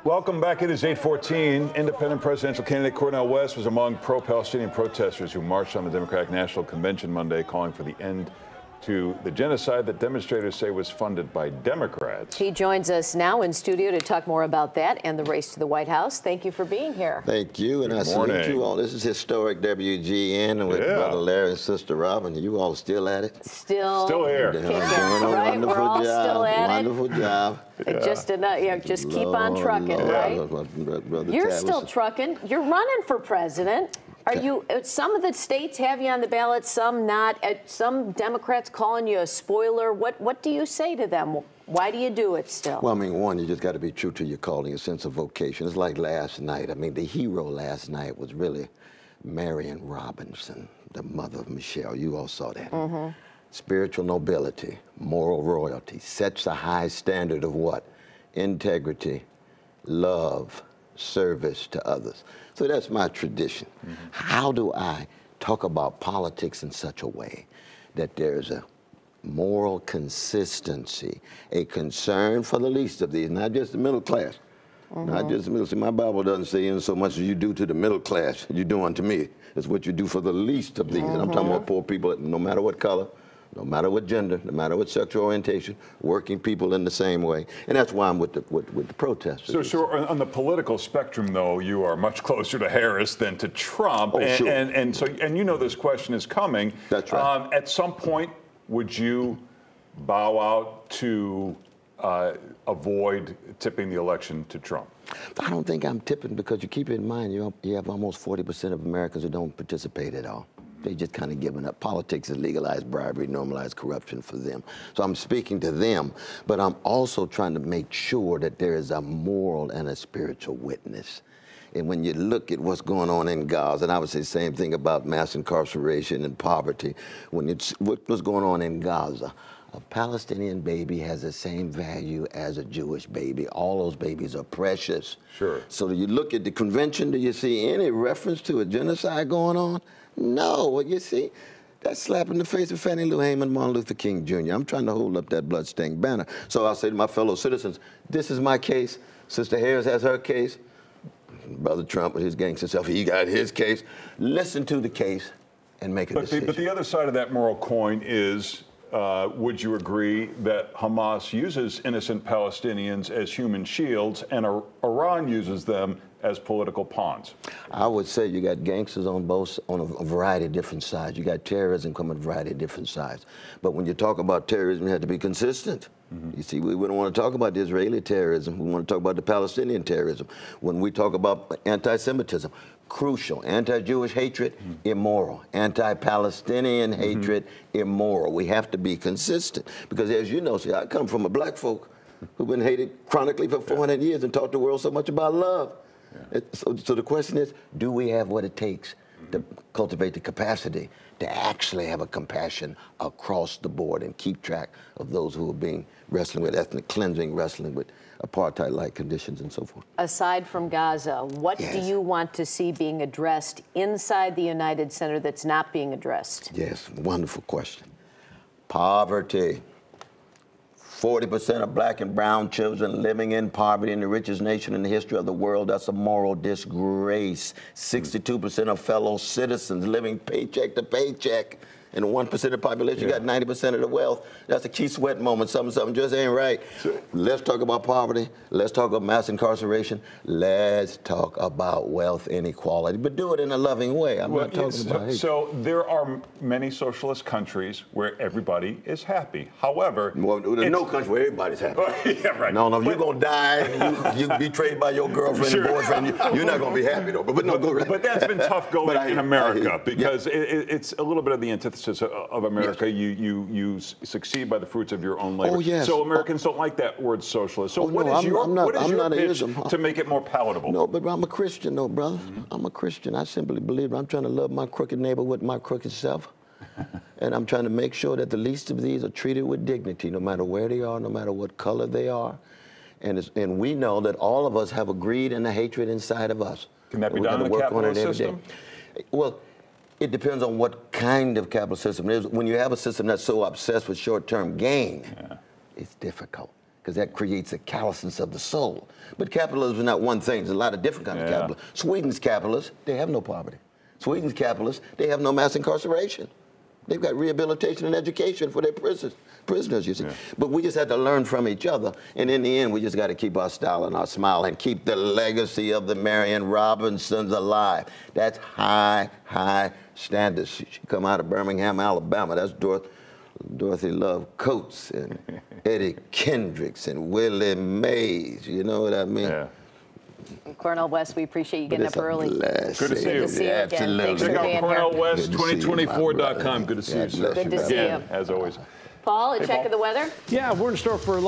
Welcome back. It is 8:14. Independent presidential candidate Cornel West was among pro-Palestinian protesters who marched on the Democratic National Convention Monday, calling for the end to the genocide that demonstrators say was funded by Democrats. He joins us now in studio to talk more about that and the race to the White House. Thank you for being here. Thank you, and I salute you all. This is historic WGN with Brother Larry and Sister Robin. You all still at it? Still here. Doing a right? We're all still at wonderful job. Just enough, just keep on trucking, right? You're still trucking. You're running for president. Are you? Some of the states have you on the ballot, some not. Some Democrats calling you a spoiler. What do you say to them? Why do you do it still? Well, I mean, one, you just got to be true to your calling, a sense of vocation. It's like last night. I mean, the hero last night was really Marion Robinson, the mother of Michelle. You all saw that. Mm-hmm. Spiritual nobility, moral royalty, sets a high standard of what? Integrity, love, service to others. So that's my tradition. Mm-hmm. How do I talk about politics in such a way that there's a moral consistency, a concern for the least of these, not just the middle class, not just the middle. See, my Bible doesn't say in so much as you do to the middle class, you do unto me. It's what you do for the least of these. And I'm talking about poor people, no matter what color, no matter what gender, no matter what sexual orientation, working people in the same way. And that's why I'm with the protesters. So on the political spectrum, though, you are much closer to Harris than to Trump. Oh, sure. And you know this question is coming. That's right. At some point, would you bow out to avoid tipping the election to Trump? I don't think I'm tipping, because you keep in mind, you have almost 40% of Americans who don't participate at all. They just kind of given up. Politics has legalized bribery, normalized corruption for them. So I'm speaking to them, but I'm also trying to make sure that there is a moral and a spiritual witness. And when you look at what's going on in Gaza, and I would say the same thing about mass incarceration and poverty, what's going on in Gaza, a Palestinian baby has the same value as a Jewish baby. All those babies are precious. Sure. So you look at the convention, do you see any reference to a genocide going on? No, what you see, that's slap in the face of Fannie Lou Hamer, Martin Luther King Jr. I'm trying to hold up that bloodstained banner. So I'll say to my fellow citizens, this is my case. Sister Harris has her case. Brother Trump with his gangster self, he got his case. Listen to the case and make a decision. But the other side of that moral coin is, would you agree that Hamas uses innocent Palestinians as human shields and Iran uses them as political pawns? I would say you got gangsters on a variety of different sides. You got terrorism coming on a variety of different sides. But when you talk about terrorism, you have to be consistent. You see, we don't want to talk about the Israeli terrorism. We want to talk about the Palestinian terrorism. When we talk about anti-Semitism, crucial. Anti-Jewish hatred, immoral. Anti-Palestinian hatred, immoral. We have to be consistent. Because as you know, see, I come from a black folk who've been hated chronically for 400 years and taught the world so much about love. So the question is, do we have what it takes to cultivate the capacity to actually have a compassion across the board and keep track of those who are wrestling with ethnic cleansing, wrestling with apartheid-like conditions and so forth? Aside from Gaza, what do you want to see being addressed inside the United Center that's not being addressed? Yes, wonderful question. Poverty. 40% of black and brown children living in poverty in the richest nation in the history of the world. That's a moral disgrace. 62% of fellow citizens living paycheck to paycheck. And 1% of the population got 90% of the wealth. That's a key sweat moment. Something just ain't right. Let's talk about poverty. Let's talk about mass incarceration. Let's talk about wealth inequality, but do it in a loving way. I'm not talking about hate. So there are many socialist countries where everybody is happy. However, there's no country where everybody's happy. Yeah, right. No, you're going to die and you betrayed by your girlfriend and boyfriend. You're not going to be happy, though. But no, go right. But that's been tough going in America because it's a little bit of the antithesis of America. You succeed by the fruits of your own labor. Oh, yes. So Americans don't like that word socialist. So what is your pitch to make it more palatable? No, but I'm a Christian, though, brother. I'm a Christian. I simply believe I'm trying to love my crooked neighbor with my crooked self. And I'm trying to make sure that the least of these are treated with dignity, no matter where they are, no matter what color they are. And we know that all of us have a greed and a hatred inside of us. Can that be done in the capitalist system? Well, it depends on what kind of capitalist system it is. When you have a system that's so obsessed with short-term gain, it's difficult. because that creates a callousness of the soul. But capitalism is not one thing. There's a lot of different kinds of capitalism. Sweden's capitalists, they have no poverty. Sweden's capitalists, they have no mass incarceration. They've got rehabilitation and education for their prisoners, you see. Yeah. But we just had to learn from each other. And in the end, we just got to keep our style and our smile and keep the legacy of the Marion Robinsons alive. That's high, high standards. She come out of Birmingham, Alabama. That's Dorothy Love Coates and Eddie Kendricks and Willie Mays. You know what I mean? Yeah. Cornel West, we appreciate you getting up early. Good to see you. Good to see you again. Thanks for Check being out CornellWest2024.com. Good to see you, sir. Good to see you. As always. Paul, a check of the weather? Yeah, we're in store for